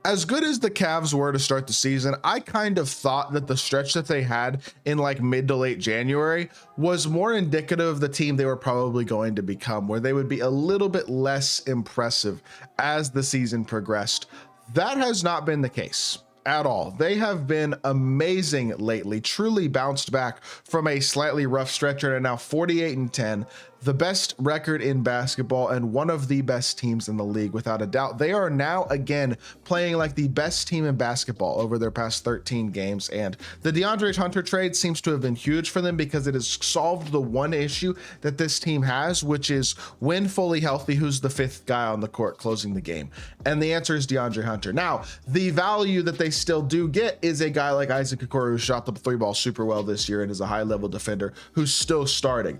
as good as the Cavs were to start the season, I kind of thought that the stretch that they had in like mid to late January was more indicative of the team they were probably going to become, where they would be a little bit less impressive as the season progressed. That has not been the case at all. They have been amazing lately, truly bounced back from a slightly rough stretch and are now 48-10, the best record in basketball and one of the best teams in the league without a doubt. They are now again playing like the best team in basketball over their past 13 games, and the DeAndre Hunter trade seems to have been huge for them because it has solved the one issue that this team has, which is when fully healthy, who's the fifth guy on the court closing the game? And the answer is DeAndre Hunter. Now, the value that they still do get is a guy like Isaac Okoro, who shot the three ball super well this year and is a high level defender who's still starting.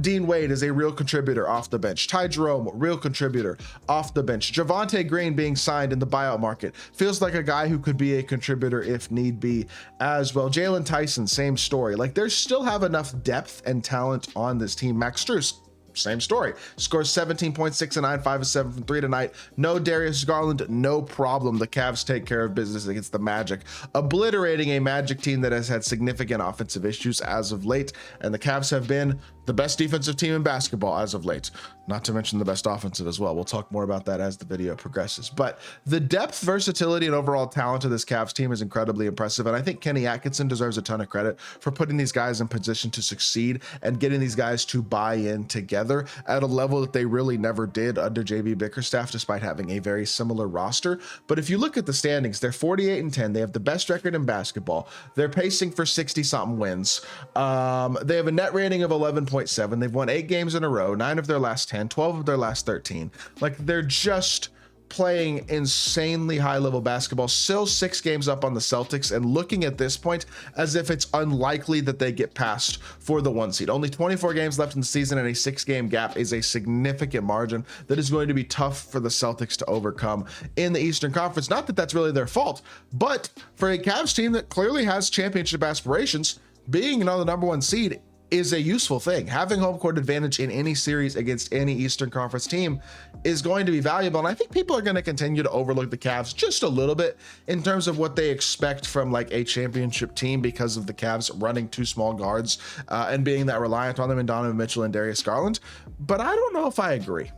Dean Wade is a real contributor off the bench. Ty Jerome, real contributor off the bench. Javonte Green being signed in the buyout market feels like a guy who could be a contributor if need be as well. Jalen Tyson, same story. Like, they still have enough depth and talent on this team. Max Strus, same story. Scores 17.6 and 9, 5 of 7 from 3 tonight. No Darius Garland, no problem. The Cavs take care of business against the Magic, obliterating a Magic team that has had significant offensive issues as of late. And the Cavs have been the best defensive team in basketball as of late, not to mention the best offensive as well. We'll talk more about that as the video progresses. But the depth, versatility, and overall talent of this Cavs team is incredibly impressive. And I think Kenny Atkinson deserves a ton of credit for putting these guys in position to succeed and getting these guys to buy in together at a level that they really never did under JB Bickerstaff, despite having a very similar roster. But if you look at the standings, they're 48-10. They have the best record in basketball. They're pacing for 60-something wins. They have a net rating of 11.7. They've won 8 games in a row, 9 of their last 10, 12 of their last 13. Like, they're just playing insanely high level basketball, still 6 games up on the Celtics, and looking at this point as if it's unlikely that they get past for the 1 seed. Only 24 games left in the season, and a 6-game gap is a significant margin that is going to be tough for the Celtics to overcome in the Eastern Conference. Not that that's really their fault, but for a Cavs team that clearly has championship aspirations, being the number 1 seed is a useful thing. Having home court advantage in any series against any Eastern Conference team is going to be valuable. And I think people are going to continue to overlook the Cavs just a little bit in terms of what they expect from like a championship team because of the Cavs running 2 small guards and being that reliant on them in Donovan Mitchell and Darius Garland. But I don't know if I agree.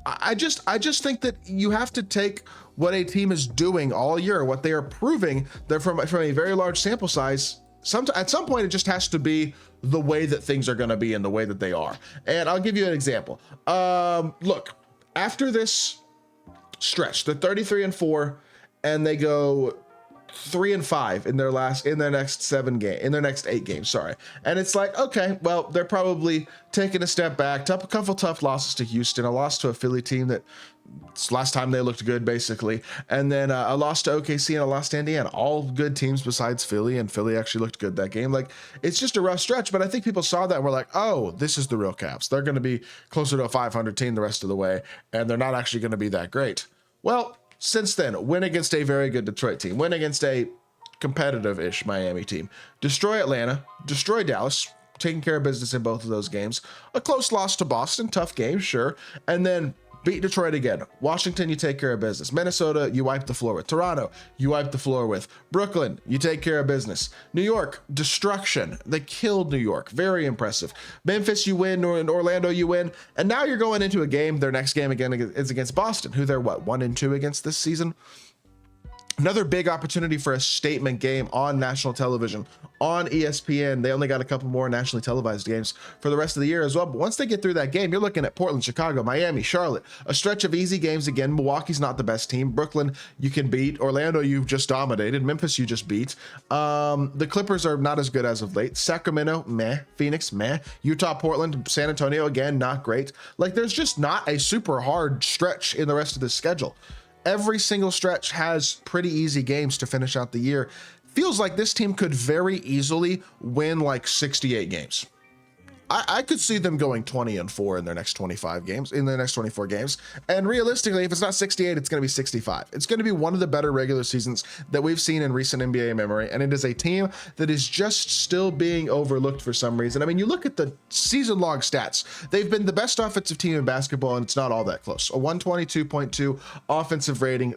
I just think that you have to take what a team is doing all year, what they are proving. They're from a very large sample size. At some point, it just has to be the way that things are going to be and the way that they are. And I'll give you an example. Look, after this stretch, they're 33-4, and they go 3-5 in their next 8 games. Sorry. And it's like, okay, well, they're probably taking a step back. A couple tough losses to Houston, a loss to a Philly team that last time they looked good, basically, and then a loss to OKC and a loss to Indiana. All good teams besides Philly, and Philly actually looked good that game. Like, it's just a rough stretch, but I think people saw that and were like, oh, this is the real Cavs. They're going to be closer to a 500 team the rest of the way, and they're not actually going to be that great. Well, since then, win against a very good Detroit team, win against a competitive-ish Miami team, destroy Atlanta, destroy Dallas, taking care of business in both of those games, a close loss to Boston, tough game, sure, and then beat Detroit again. Washington, you take care of business. Minnesota, you wipe the floor with. Toronto, you wipe the floor with. Brooklyn, you take care of business. New York, destruction. They killed New York. Very impressive. Memphis, you win. In Orlando, you win. And now you're going into a game. Their next game again is against Boston, who they're 1-2 against this season. Another big opportunity for a statement game on national television, on ESPN. They only got a couple more nationally televised games for the rest of the year as well. But once they get through that game, you're looking at Portland, Chicago, Miami, Charlotte, a stretch of easy games again. Milwaukee's not the best team. Brooklyn, you can beat. Orlando, you've just dominated. Memphis, you just beat. The Clippers are not as good as of late. Sacramento, meh. Phoenix, meh. Utah, Portland, San Antonio, again, not great. Like, there's just not a super hard stretch in the rest of the schedule. Every single stretch has pretty easy games to finish out the year. Feels like this team could very easily win like 68 games. I could see them going 20-4 in their next 25 games, in their next 24 games. And realistically, if it's not 68, it's going to be 65. It's going to be one of the better regular seasons that we've seen in recent NBA memory. And it is a team that is just still being overlooked for some reason. I mean, you look at the season long stats, they've been the best offensive team in basketball, and it's not all that close. A 122.2 offensive rating,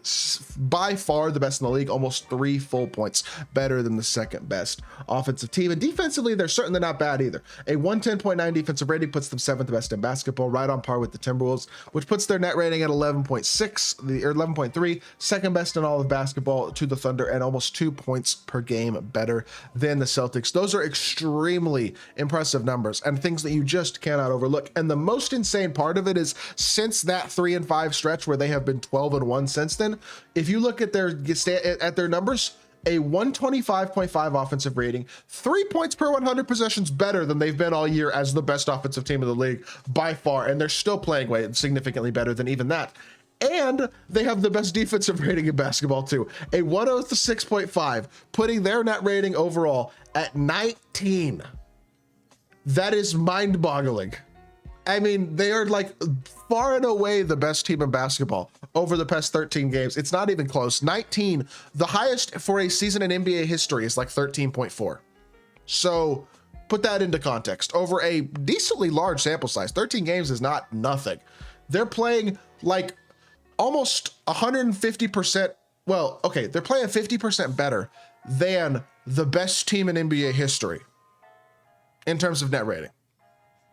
by far the best in the league, almost 3 full points better than the second best offensive team. And defensively, they're certainly not bad either. A 110.9 defensive rating puts them 7th best in basketball, right on par with the Timberwolves, which puts their net rating at 11.6, or 11.3, second best in all of basketball to the Thunder, and almost 2 points per game better than the Celtics. Those are extremely impressive numbers and things that you just cannot overlook. And the most insane part of it is, since that 3-5 stretch where they have been 12-1 since then, if you look at their numbers, a 125.5 offensive rating, 3 points per 100 possessions better than they've been all year as the best offensive team in the league by far. And they're still playing significantly better than even that. And they have the best defensive rating in basketball too, a 106.5, putting their net rating overall at 19. That is mind-boggling. I mean, they are like far and away the best team in basketball over the past 13 games. It's not even close. 19, the highest for a season in NBA history is like 13.4. So put that into context. Over a decently large sample size, 13 games is not nothing. They're playing like almost 150%. Well, okay, they're playing 50% better than the best team in NBA history in terms of net rating.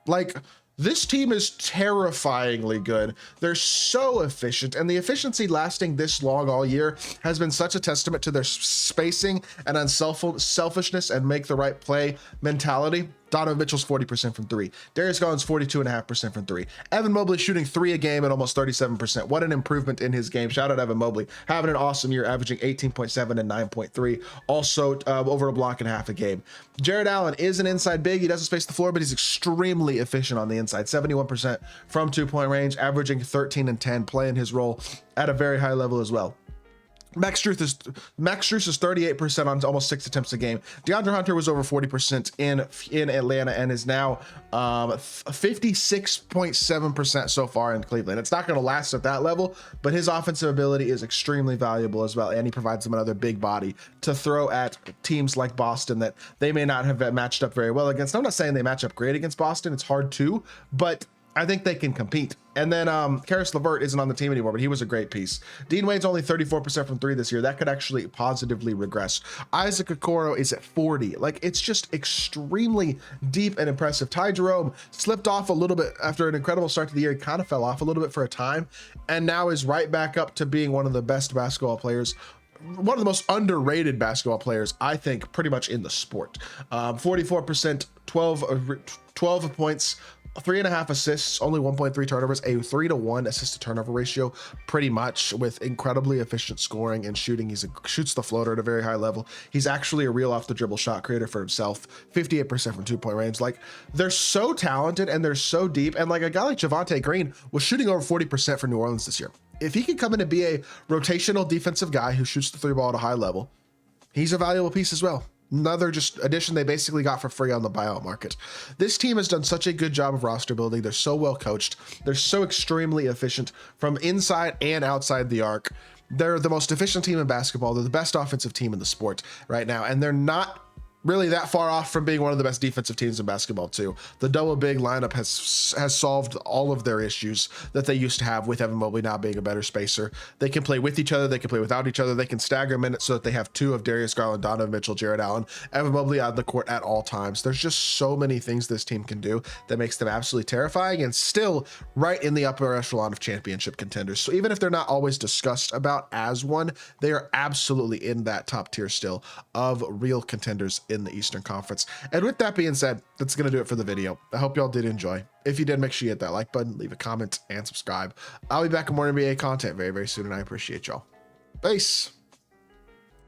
Like, this team is terrifyingly good. They're so efficient, and the efficiency lasting this long all year has been such a testament to their spacing and unselfishness and make the right play mentality. Donovan Mitchell's 40% from 3. Darius Garland's 42.5% from 3. Evan Mobley shooting 3 a game at almost 37%. What an improvement in his game. Shout out Evan Mobley. Having an awesome year, averaging 18.7 and 9.3. Also over a block and a half a game. Jared Allen is an inside big. He doesn't space the floor, but he's extremely efficient on the inside. 71% from 2-point range, averaging 13 and 10, playing his role at a very high level as well. Max Strus is 38% on almost 6 attempts a game. DeAndre Hunter was over 40% in Atlanta and is now 56.7% so far in Cleveland. It's not going to last at that level, but his offensive ability is extremely valuable as well, and he provides them another big body to throw at teams like Boston that they may not have matched up very well against. I'm not saying they match up great against Boston. It's hard to, but I think they can compete. And then Karis LeVert isn't on the team anymore, but he was a great piece. Dean Wade's only 34% from 3 this year. That could actually positively regress. Isaac Okoro is at 40. Like, it's just extremely deep and impressive. Ty Jerome slipped off a little bit after an incredible start to the year. He kind of fell off a little bit for a time, and now is right back up to being one of the best basketball players, one of the most underrated basketball players, I think, pretty much in the sport. 44%, 12 points, 3.5 assists, only 1.3 turnovers, a 3-to-1 assist to turnover ratio, pretty much, with incredibly efficient scoring and shooting. He shoots the floater at a very high level. He's actually a real off the dribble shot creator for himself. 58% from 2-point range. Like, they're so talented and they're so deep. And like, a guy like Javonte Green was shooting over 40% for New Orleans this year. If he could come in and be a rotational defensive guy who shoots the 3 ball at a high level, he's a valuable piece as well. Another just addition they basically got for free on the buyout market. This team has done such a good job of roster building. They're so well coached. They're so extremely efficient from inside and outside the arc. They're the most efficient team in basketball. They're the best offensive team in the sport right now. And they're not really that far off from being one of the best defensive teams in basketball too. The double big lineup has solved all of their issues that they used to have with Evan Mobley now being a better spacer. They can play with each other. They can play without each other. They can stagger minutes so that they have 2 of Darius Garland, Donovan Mitchell, Jared Allen, Evan Mobley on the court at all times. There's just so many things this team can do that makes them absolutely terrifying and still right in the upper echelon of championship contenders. So even if they're not always discussed about as one, they are absolutely in that top tier still of real contenders in the Eastern Conference. And with that being said, that's going to do it for the video. I hope y'all did enjoy. If you did, make sure you hit that like button, leave a comment, and subscribe. I'll be back with more NBA content very, very soon, and I appreciate y'all. Peace.